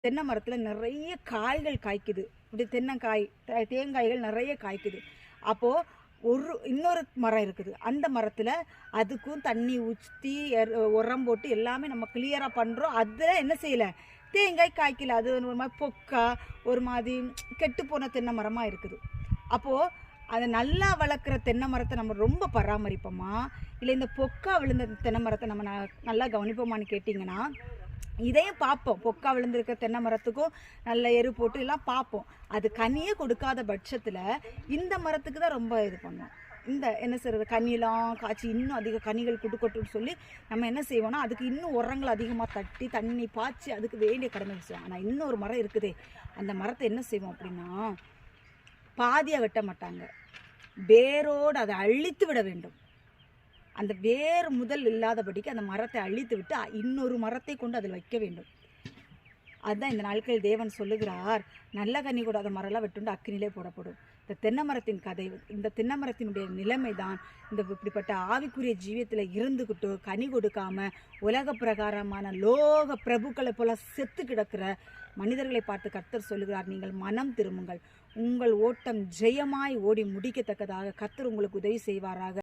தென்னை மரத்தில் நிறைய காய்கள் காய்க்குது. இப்படி தென்னங்காய் தேங்காய்கள் நிறைய காய்க்குது. அப்போது இன்னொரு மரம் இருக்குது. அந்த மரத்தில் அதுக்கும் தண்ணி ஊற்றி உரம் போட்டு எல்லாமே நம்ம கிளியராக பண்ணுறோம். அதில் என்ன செய்யலை, தேங்காய் காய்க்கல. அது ஒரு மாதிரி பொக்கா ஒரு மாதிரி கெட்டு போன தென்னை மரமாக இருக்குது. அப்போது அதை நல்லா வளர்க்குற தென்னை மரத்தை நம்ம ரொம்ப பராமரிப்போமா, இல்லை இந்த பொக்கா விழுந்த தென்னை மரத்தை நம்ம நல்லா கவனிப்போமான்னு கேட்டிங்கன்னா, இதையும் பார்ப்போம். பொக்கா விழுந்திருக்க தென்னை மரத்துக்கும் நல்ல எரு போட்டு எல்லாம் பார்ப்போம். அது கனியே கொடுக்காத பட்சத்தில் இந்த மரத்துக்கு தான் ரொம்ப இது பண்ணுவோம். இந்த என்ன செய்கிறது, கனியெல்லாம் காய்ச்சி இன்னும் அதிக கனிகள் கொடுக்கட்டும்னு சொல்லி நம்ம என்ன செய்வோம்னா, அதுக்கு இன்னும் உரங்கள் அதிகமாக தட்டி தண்ணி பாய்ச்சி அதுக்கு வேண்டிய கடமை செய்வோம். ஆனால் இன்னொரு மரம் இருக்குதே, அந்த மரத்தை என்ன செய்வோம் அப்படின்னா, பாதியாக வெட்ட மாட்டாங்க, வேரோடு அதை அழித்து விட வேண்டும். அந்த வேர் முதல் இல்லாதபடிக்கு அந்த மரத்தை அழித்து விட்டு இன்னொரு மரத்தை கொண்டு அதில் வைக்க வேண்டும். அதுதான் இந்த நாட்களில் தேவன் சொல்லுகிறார், நல்ல கனி கூடாத மரம்லாம் வெட்டுண்டு அக்கினிலே போடப்படும். இந்த தென்னை மரத்தின் கதை, இந்த தென்னை மரத்தினுடைய நிலைமை தான் இந்த இப்படிப்பட்ட ஆவிக்குரிய ஜீவியத்தில் இருந்துக்கிட்டு கனி கொடுக்காம உலக பிரகாரமான லோக பிரபுக்களை போல செத்து கிடக்கிற மனிதர்களை பார்த்து கர்த்தர் சொல்லுகிறார், நீங்கள் மனம் திரும்புங்கள், உங்கள் ஓட்டம் ஜெயமாய் ஓடி முடிக்கத்தக்கதாக கர்த்தர் உங்களுக்கு உதவி செய்வாராக.